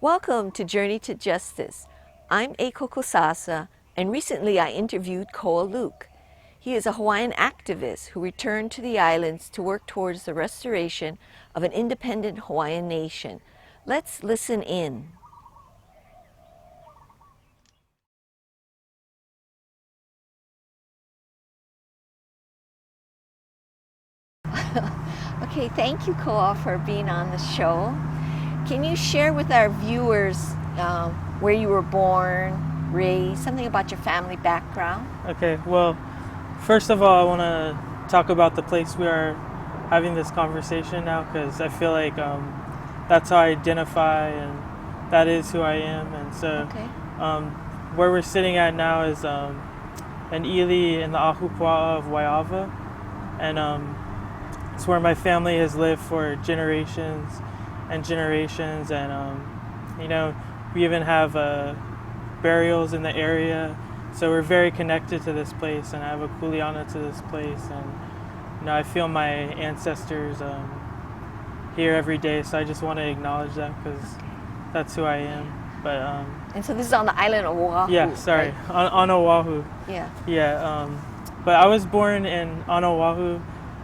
Welcome to Journey to Justice. I'm Eiko Kosasa, and recently I interviewed Koa Luke. He is a Hawaiian activist who returned to the islands to work towards the restoration of an independent Hawaiian nation. Let's listen in. Okay, thank you, Koa, for being on the show. Can you share with our viewers where you were born, raised, something about your family background? Okay, well, first of all, I want to talk about the place we are having this conversation now, because I feel like that's how I identify and that is who I am. And so Okay. where we're sitting at now is an ili in the Ahupua'a of Waiava, and it's where my family has lived for generations and generations, and we even have burials in the area, so we're very connected to this place, and I have a kuleana to this place, and I feel my ancestors here every day, so I just want to acknowledge that because that's who I am. But And so this is on the island of Oahu. yeah, sorry, Right? on Oahu. Yeah. Yeah, but I was born on Oahu,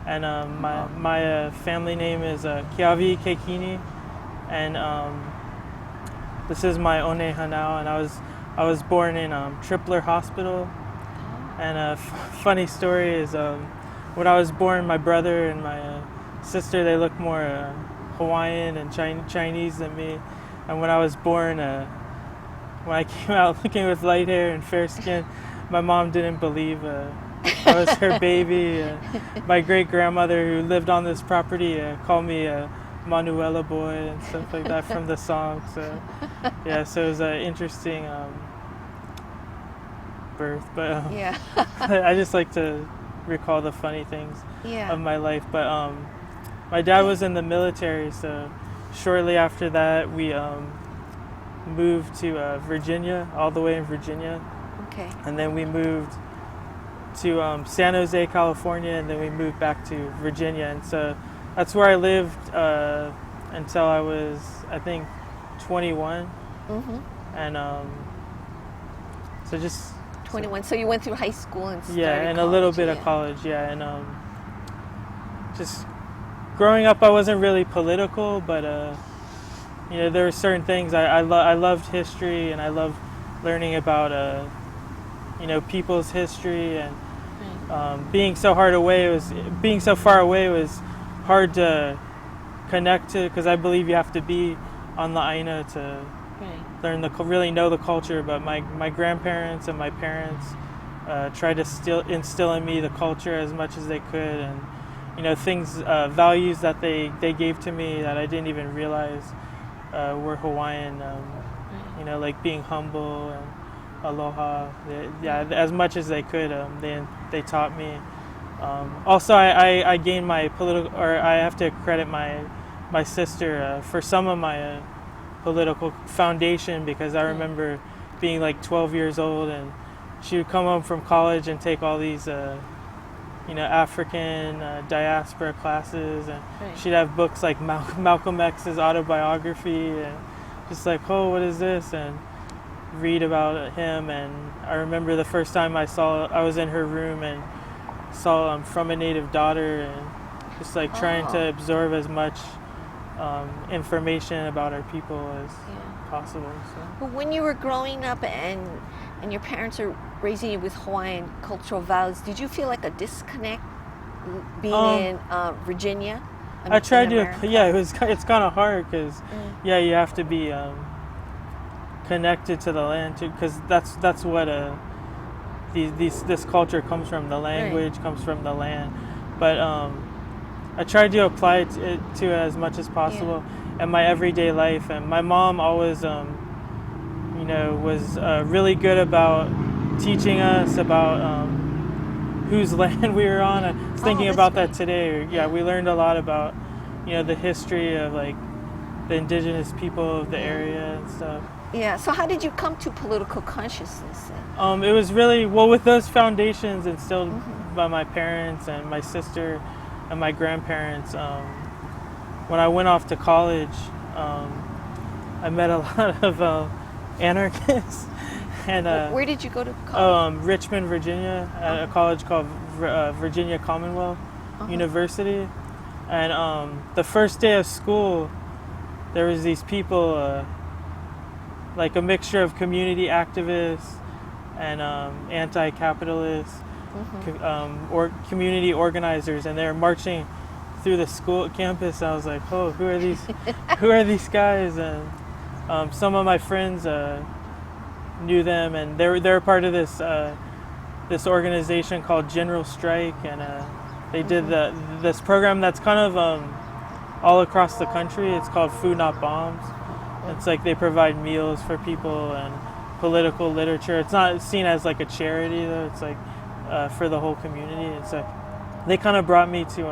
and my family name is Kiawi Kekini, and this is my one Hanakehau, and I was born in Tripler Hospital. And a funny story is when I was born, my brother and my sister, they look more Hawaiian and Chinese than me. And when I was born, when I came out looking with light hair and fair skin, my mom didn't believe I was her baby. My great-grandmother who lived on this property called me Manuela boy and stuff like that from the song. So yeah, so it was an interesting birth. But Yeah. I just like to recall the funny things Yeah. of my life. But my dad was in the military, so shortly after that we moved to Virginia, all the way in Virginia. Okay. And then we moved to San Jose, California, and then we moved back to Virginia. And so that's where I lived until I was, I think, 21. Mm-hmm. And so just 21. So you went through high school and started yeah, and college, a little bit of college, yeah. And just growing up, I wasn't really political, but there were certain things I loved history, and I loved learning about people's history, and being so far away was hard to connect to, because I believe you have to be on the Aina to really know the culture. But my grandparents and my parents tried to instill in me the culture as much as they could, and things, values that they gave to me that I didn't even realize were Hawaiian. Like being humble and aloha. As much as they could, they taught me. Also, I gained my political, or I have to credit my sister for some of my political foundation, because I remember being like 12 years old, and she would come home from college and take all these African diaspora classes, and she'd have books like Malcolm X's autobiography, and just like, oh, what is this, and read about him. And I remember the first time I was in her room and saw From a Native Daughter, and just like trying to absorb as much information about our people as possible. So. But when you were growing up and your parents are raising you with Hawaiian cultural values, did you feel like a disconnect being in Virginia? I tried to, it's kind of hard, because you have to be connected to the land too, because that's what this culture comes from. The language comes from the land, but I tried to apply it to as much as possible in my everyday life. And my mom always was really good about teaching us about whose land we were on. I was thinking about that today. We learned a lot about the history of like the indigenous people of the area and stuff. Yeah, so how did you come to political consciousness then? It was really, with those foundations instilled by my parents and my sister and my grandparents. When I went off to college, I met a lot of anarchists. And Where did you go to college? Richmond, Virginia, at a college called Virginia Commonwealth University. And the first day of school, there was these people, like a mixture of community activists and anti-capitalists, or community organizers, and they were marching through the school campus. I was like, oh, who are these? Who are these guys? And some of my friends knew them, and they're part of this organization called General Strike, and they did this program that's kind of all across the country. It's called Food Not Bombs. It's like they provide meals for people and political literature. It's not seen as like a charity though. It's like for the whole community. It's like they kind of brought me to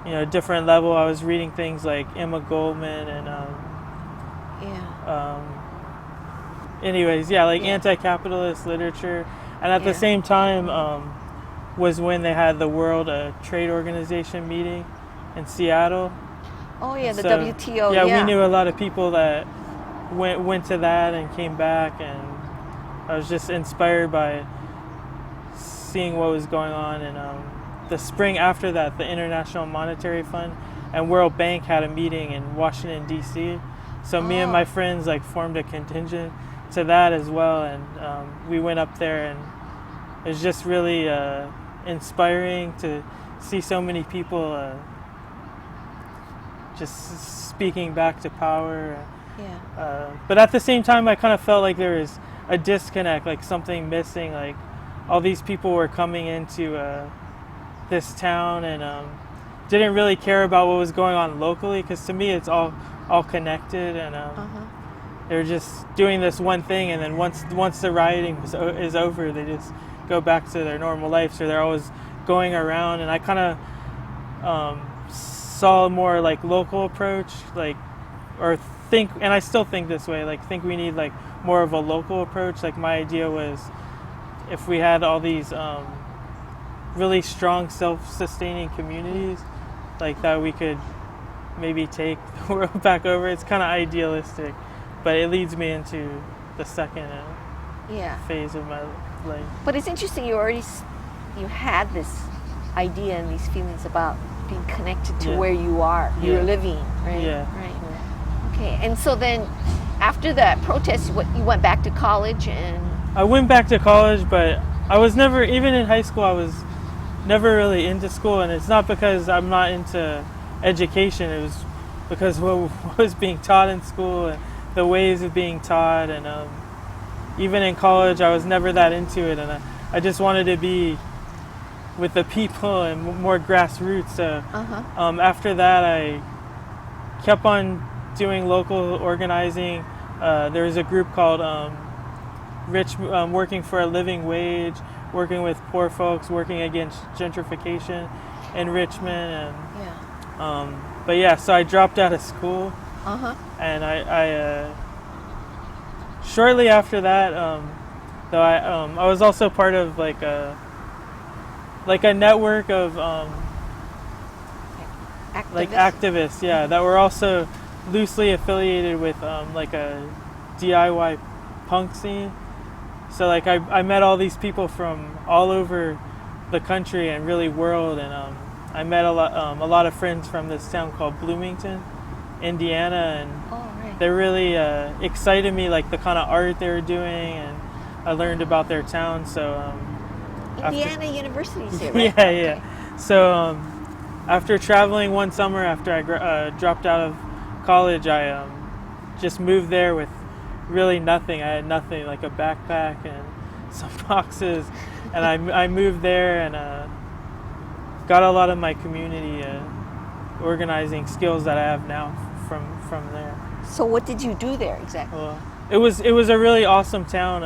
a different level. I was reading things like Emma Goldman and anti-capitalist literature. And at the same time was when they had the World Trade Organization meeting in Seattle. Oh yeah, the So, WTO. yeah, we knew a lot of people that went to that and came back, and I was just inspired by seeing what was going on. And the spring after that, the International Monetary Fund and World Bank had a meeting in Washington D.C. So me and my friends like formed a contingent to that as well, and we went up there, and it was just really inspiring to see so many people just speaking back to power. But at the same time, I kind of felt like there was a disconnect, like something missing. Like all these people were coming into this town and didn't really care about what was going on locally, because to me it's all connected, and they're just doing this one thing, and then once the rioting is over, they just go back to their normal life. So they're always going around, and I kind of saw a more like local approach, and I still think this way, like think we need like more of a local approach. Like my idea was if we had all these really strong self-sustaining communities like that, we could maybe take the world back over. It's kind of idealistic, but it leads me into the second phase of my life. But it's interesting, you had this idea and these feelings about being connected to where you are, you're living, right? Yeah. Right. Okay, and so then after that protest, you went back to college? And I went back to college, but I was never, even in high school, I was never really into school, and it's not because I'm not into education, it was because what was being taught in school and the ways of being taught, and even in college I was never that into it, and I just wanted to be with the people and more grassroots. So after that I kept on doing local organizing. There was a group called Working for a Living Wage, working with poor folks, working against gentrification in Richmond, and so I dropped out of school, and I shortly after that, though I was also part of like a network of activists, that were also loosely affiliated with like a DIY punk scene. So like I met all these people from all over the country and really world, and I met a lot of friends from this town called Bloomington, Indiana, and they really excited me, like the kind of art they were doing, and I learned about their town. So Indiana University's here, right? So after traveling one summer after I dropped out of college, I just moved there with really nothing. I had nothing, like a backpack and some boxes, and I moved there and got a lot of my community organizing skills that I have now from there. So what did you do there exactly? Well, it was a really awesome town.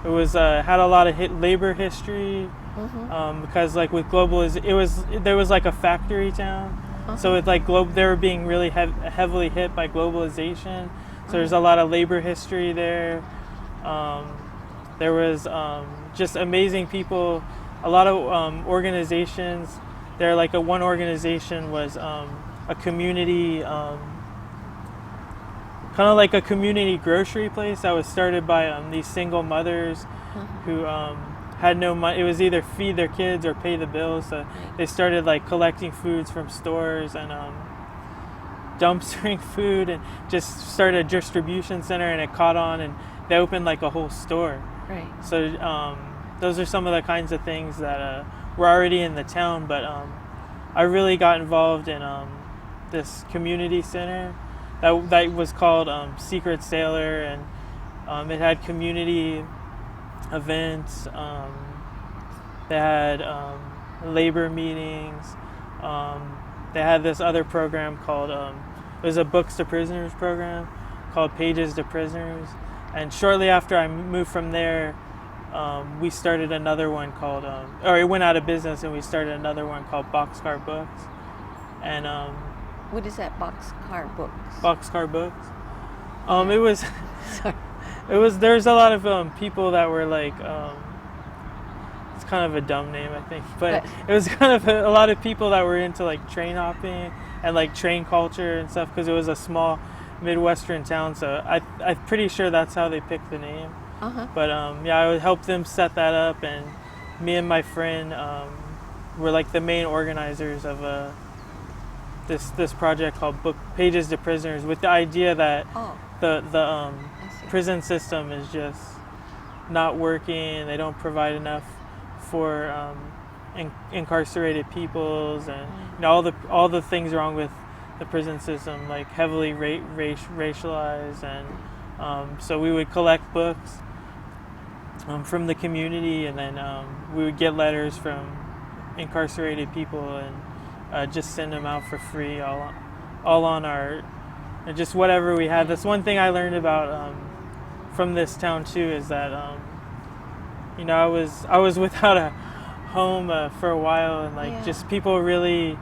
It was had a lot of labor history, because like with there was like a factory town, so with like they were being really heavily hit by globalization. So there's a lot of labor history there. There was just amazing people, a lot of organizations. There, like one organization was a community kind of like a community grocery place that was started by these single mothers who had no money. It was either feed their kids or pay the bills. So they started like collecting foods from stores and dumpstering food, and just started a distribution center, and it caught on, and they opened like a whole store. Right. So those are some of the kinds of things that were already in the town, but I really got involved in this community center that was called Secret Sailor, and it had community events. They had labor meetings. They had this other program called it was a Books to Prisoners program called Pages to Prisoners. And shortly after I moved from there, we started another one called, or it went out of business, and we started another one called Boxcar Books. And what is that, Boxcar Books? Boxcar Books. It was, there's a lot of people that were like, it's kind of a dumb name, I think, but it was kind of a lot of people that were into like train hopping and like train culture and stuff, because it was a small Midwestern town, so I'm pretty sure that's how they picked the name. But yeah, I would help them set that up, and me and my friend were like the main organizers of this project called Pages to Prisoners, with the idea that the prison system is just not working. They don't provide enough for incarcerated peoples, and you know, all the things wrong with the prison system, like heavily racialized, and so we would collect books from the community, and then we would get letters from incarcerated people, and just send them out for free, all on our, just whatever we had. That's one thing I learned about from this town too, is that you know, I was without a home for a while, and like just people really,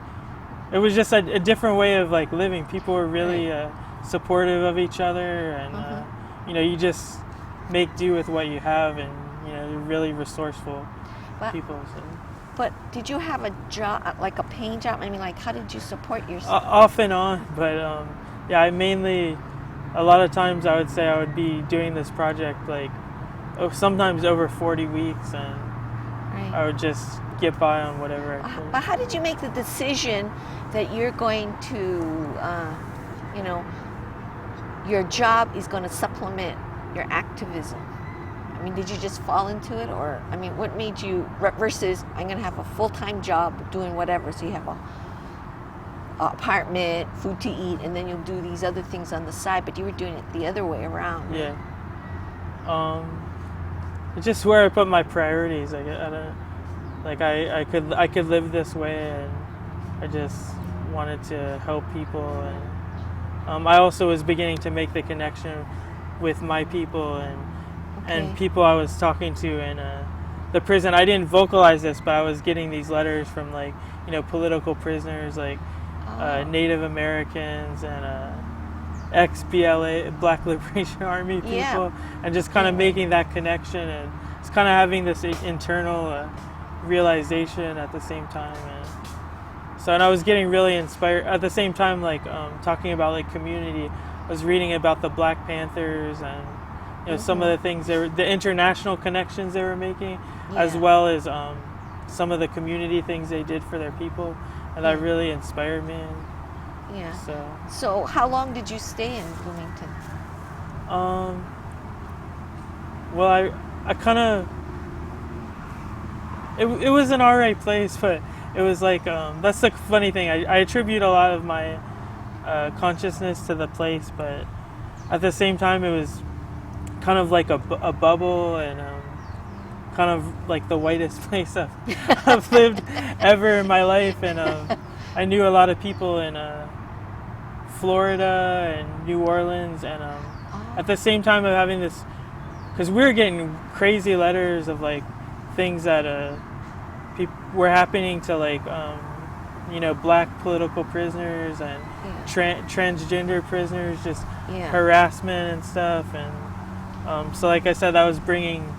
it was just a different way of like living. People were really supportive of each other, and you know, you just make do with what you have, and you know, you're really resourceful people. So. But did you have a job, like a paying job? I mean, like, how did you support yourself? Off and on, but yeah, I mainly, a lot of times I would say I would be doing this project like sometimes over 40 weeks, and I would just get by on whatever I could. But how did you make the decision that you're going to, you know, your job is going to supplement your activism? I mean, did you just fall into it, or, I mean, what made you, versus I'm going to have a full-time job doing whatever, so you have a apartment, food to eat, and then you'll do these other things on the side, but you were doing it the other way around. Yeah. It's just where I put my priorities. I don't, like I could live this way, and I just wanted to help people, and I also was beginning to make the connection with my people and people I was talking to in the prison. I didn't vocalize this, but I was getting these letters from, like, you know, political prisoners, like Native Americans and ex-BLA, Black Liberation Army people, and just kind of making that connection, and it's kind of having this internal realization at the same time. And I was getting really inspired at the same time, like talking about like community. I was reading about the Black Panthers, and you know, some of the things the international connections they were making, as well as some of the community things they did for their people, and that really inspired me. So how long did you stay in Bloomington? Well, I kind of, it was an alright place, but it was like, that's the funny thing. I attribute a lot of my consciousness to the place, but at the same time it was kind of like a bubble, and kind of like the whitest place I've lived ever in my life. And I knew a lot of people in Florida and New Orleans, and at the same time of having this, because we were getting crazy letters of like things that were happening to, like you know, Black political prisoners and transgender prisoners, just harassment and stuff. And so like I said, that was bringing,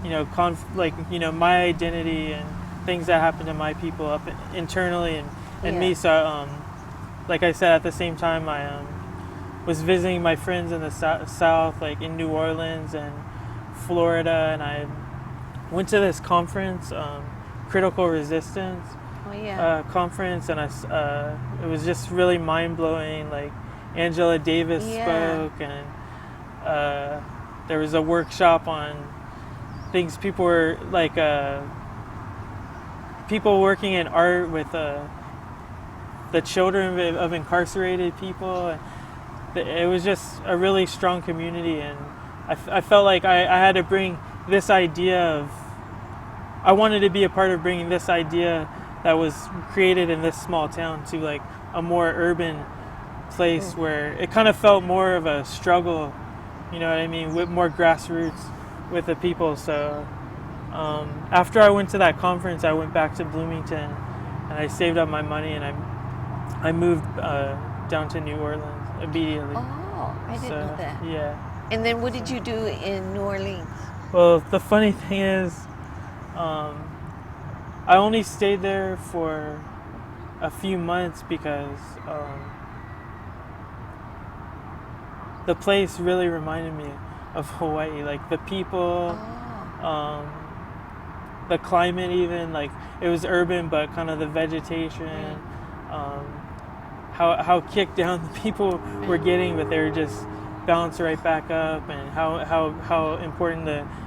you know, like, you know, my identity and things that happened to my people up internally and me. So like I said, at the same time, I was visiting my friends in the south, like in New Orleans and Florida, and I went to this conference, Critical Resistance Oh yeah. conference, and it was just really mind blowing. Like Angela Davis Yeah. spoke, and there was a workshop on things people were like people working in art with the children of incarcerated people. It was just a really strong community, and I felt like I had to bring this idea of, I wanted to be a part of bringing this idea that was created in this small town to like a more urban place where it kind of felt more of a struggle, you know what I mean, with more grassroots with the people. So after I went to that conference, I went back to Bloomington and I saved up my money, and I moved down to New Orleans immediately. Oh, I didn't know that. Yeah. And then what did you do in New Orleans? Well, the funny thing is, I only stayed there for a few months because the place really reminded me of Hawaii. Like the people, the climate, even like it was urban, but kind of the vegetation, how kicked down the people were getting, but they were just bounced right back up, and how important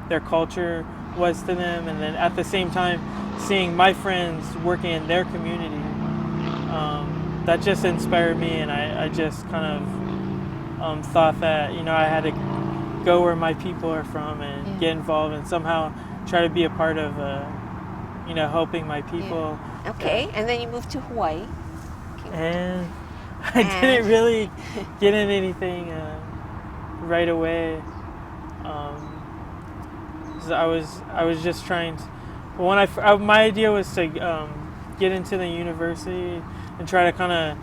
their culture was to them. And then at the same time, seeing my friends working in their community, that just inspired me, and I just kind of thought that, you know, I had to go where my people are from and get involved and somehow try to be a part of, you know, helping my people. Yeah. Okay, and then you moved to Hawaii. And I didn't really get into anything right away. So I was just trying to. When my idea was to get into the university and try to kind of,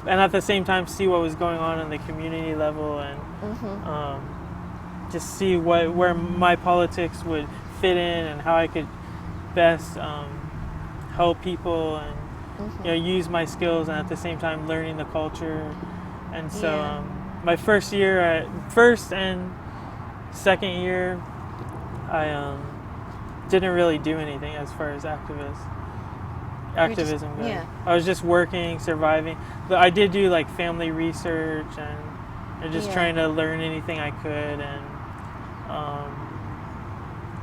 and at the same time see what was going on the community level, and just see where my politics would fit in and how I could best help people, and you know, use my skills, and at the same time learning the culture. And so my first and second year, I didn't really do anything as far as activism goes. Yeah. I was just working, surviving. But I did do like family research and just trying to learn anything I could. And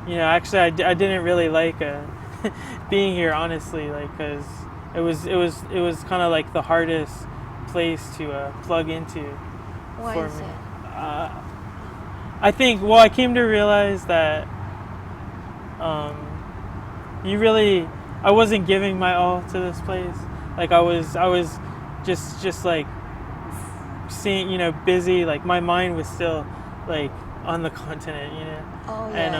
you know, actually, I didn't really like being here, honestly, like, because it was kind of like the hardest place to plug into. Why for is me. it? I think, well, I came to realize that I wasn't giving my all to this place. Like I was just like seeing, you know, busy. Like my mind was still like on the continent, you know. Oh, yeah. And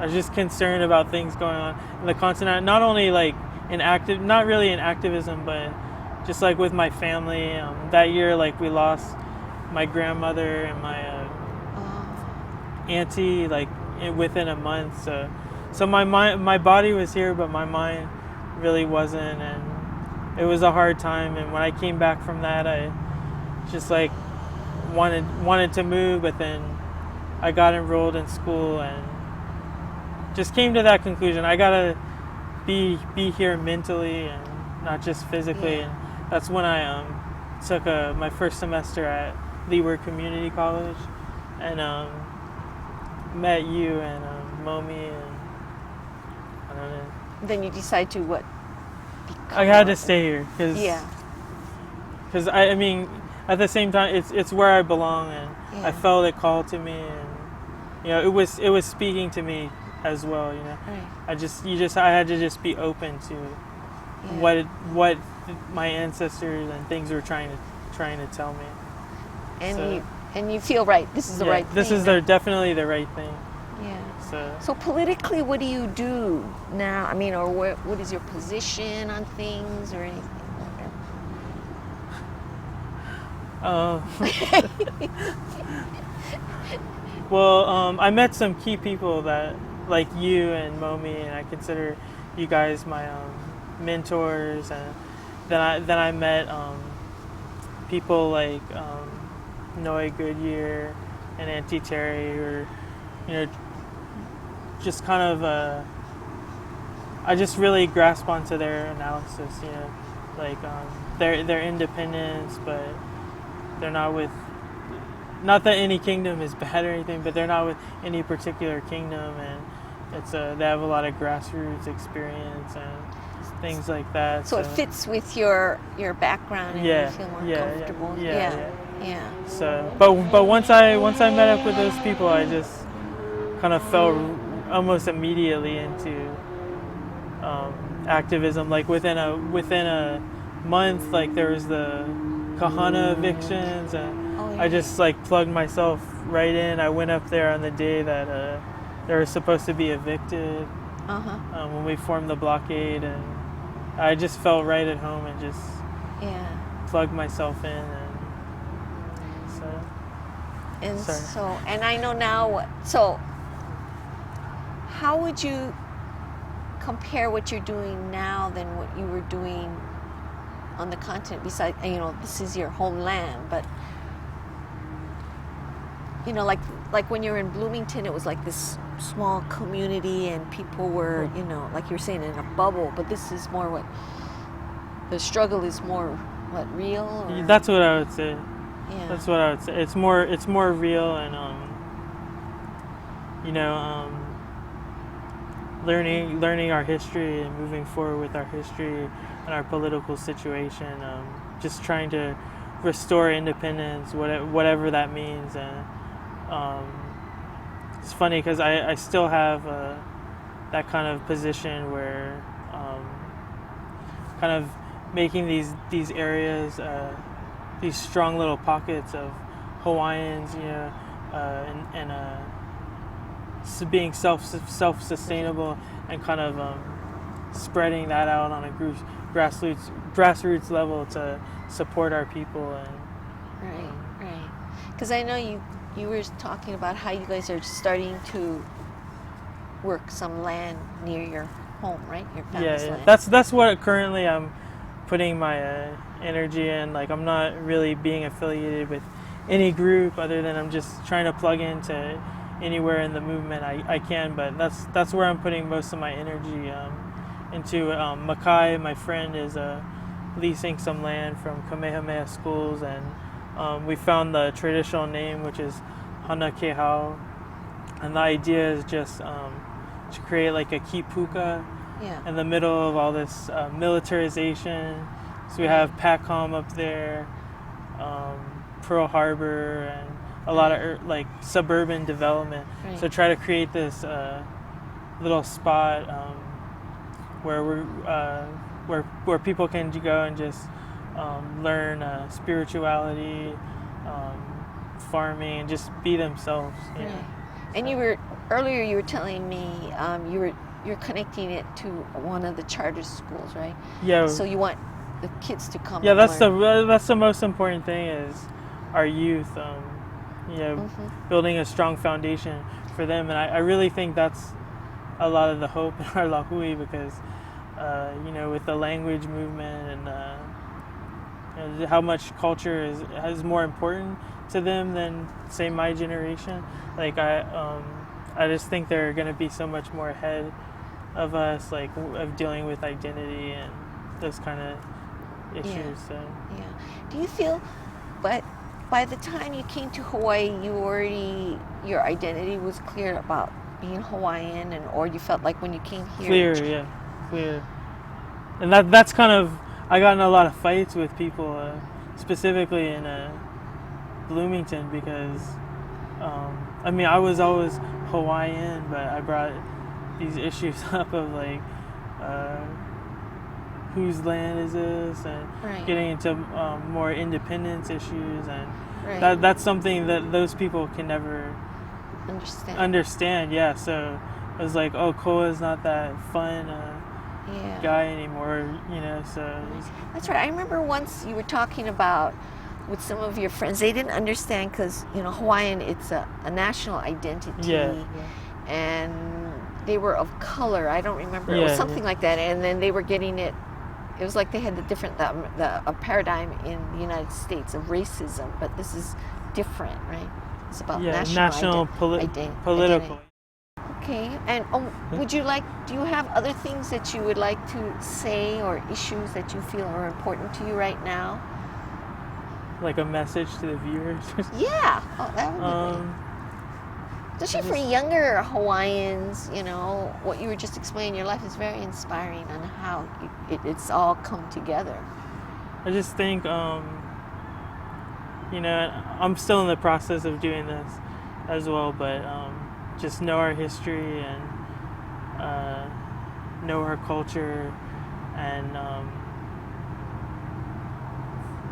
I was just concerned about things going on in the continent, not only like not really in activism, but just like with my family. That year, like we lost my grandmother and my auntie like within a month. So my body was here, but my mind really wasn't, and it was a hard time. And when I came back from that, I just like wanted to move, but then I got enrolled in school and just came to that conclusion. I gotta be here mentally and not just physically. And that's when I took my first semester at Leeward Community College, and met you and Momi, and I don't know. Then you decide to what? I had to stay here because I mean, at the same time, it's where I belong, and I felt it called to me, and you know, it was speaking to me as well, you know. Right. I had to just be open to what my ancestors and things were trying to tell me. And you feel right. This is the right thing. This is definitely the right thing. Yeah. So politically, what do you do now? I mean, or what is your position on things or anything? Well, I met some key people that, like you and Momi, and I consider you guys my mentors. And then I met people like Noe Goodyear and Auntie Terry, or just kind of I just really grasp onto their analysis, like their independence, but they're not with. Not that any kingdom is bad or anything, but they're not with any particular kingdom, and they have a lot of grassroots experience and things like that. So it fits with your background, and you feel more comfortable. Yeah. So, but once I met up with those people, I just kind of fell almost immediately into activism. Like within a month, like there was the Kahana evictions, and I just like plugged myself right in. I went up there on the day that they were supposed to be evicted when we formed the blockade, and I just felt right at home and just plugged myself in. And I know now. So, how would you compare what you're doing now than what you were doing on the continent? Besides, this is your homeland, but like when you're in Bloomington, it was like this small community, and people were, like you were saying, in a bubble. But this is more what the struggle is more real. Or? That's what I would say. Yeah. That's what I would say. It's more real, and learning our history and moving forward with our history and our political situation. Just trying to restore independence, whatever that means. And it's funny because I still have that kind of position where kind of making these areas, these strong little pockets of Hawaiians, and being self-sustainable, and kind of spreading that out on a grassroots level to support our people. And right. Because I know you were talking about how you guys are starting to work some land near your home, right? Your family's land. That's what currently I'm putting my energy in. Like, I'm not really being affiliated with any group other than I'm just trying to plug into anywhere in the movement I can. But that's where I'm putting most of my energy into. Makai, my friend, is leasing some land from Kamehameha schools, and we found the traditional name, which is Hanakehau, and the idea is just to create like a kipuka in the middle of all this militarization. So we have PACOM up there, Pearl Harbor, and a lot of like suburban development. Right. So try to create this little spot where people can go and just learn spirituality, farming, and just be themselves. Right. And you were telling me you're connecting it to one of the charter schools, right? Yeah. So you want the kids to come. Yeah, that's the most important thing, is our youth. Building a strong foundation for them, and I really think that's a lot of the hope in our lahui, because with the language movement and how much culture is more important to them than, say, my generation. Like I just think they're going to be so much more ahead of us, like of dealing with identity and those kind of issues. Do you feel, but by the time you came to Hawaii, your identity was clear about being Hawaiian, or you felt like when you came here? Clear. And that's kind of, I got in a lot of fights with people, specifically in Bloomington, because I was always Hawaiian, but I brought these issues up of like whose land is this, and getting into more independence issues, and that's something that those people can never understand. Yeah, so I was like, oh, Koa's not that fun guy anymore, so that's right. I remember once you were talking about with some of your friends, they didn't understand, because Hawaiian, it's a national identity, and they were of color. I don't remember, it was something like that, and then they were getting it. It was like they had the paradigm in the United States of racism, but this is different, right? It's about Yeah, national political. Okay, and do you have other things that you would like to say or issues that you feel are important to you right now? Like a message to the viewers. Yeah, that would be great. Especially for younger Hawaiians, you know, what you were just explaining in your life is very inspiring on how it's all come together. I just think, you know, I'm still in the process of doing this as well, but just know our history and know our culture and,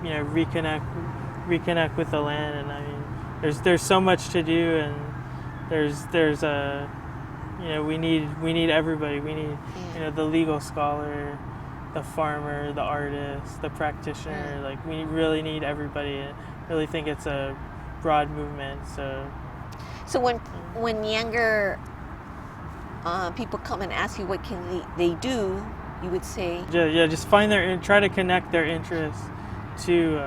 you know, reconnect with the land. And I mean, there's so much to do, and there's a, you know, we need everybody. We need, you know, the legal scholar, the farmer, the artist, the practitioner. Like, we really need everybody. I really think it's a broad movement. So when younger people come and ask you what can they do, you would say, just try to connect their interests to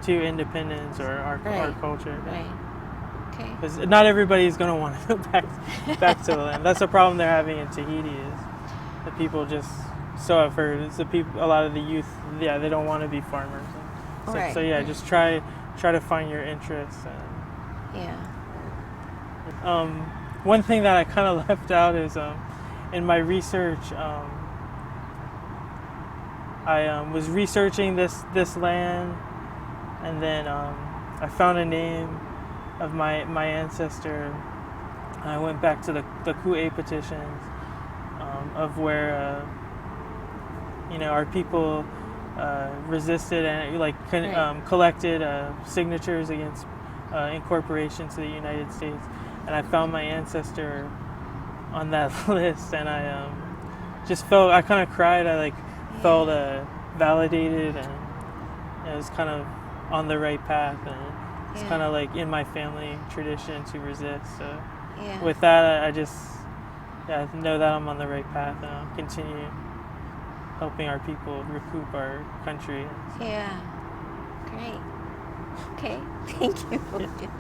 independence or our culture. Right. Okay. Because not everybody is going to want to go back to the land. That's the problem they're having in Tahiti, is the people just, so I've heard, it's the people, a lot of the youth, they don't want to be farmers. Just try to find your interests. One thing that I kind of left out is in my research, I was researching this land, and then I found a name of my ancestor. I went back to the Ku'e petitions of where you know, our people resisted and collected signatures against incorporation to the United States, and I found my ancestor on that list, and I just felt, I kind of cried. I felt validated, and it was kind of on the right path, and it's kind of like in my family tradition to resist. So with that, I just know that I'm on the right path, and I'll continue helping our people recoup our country. Yeah, great. Okay, thank you.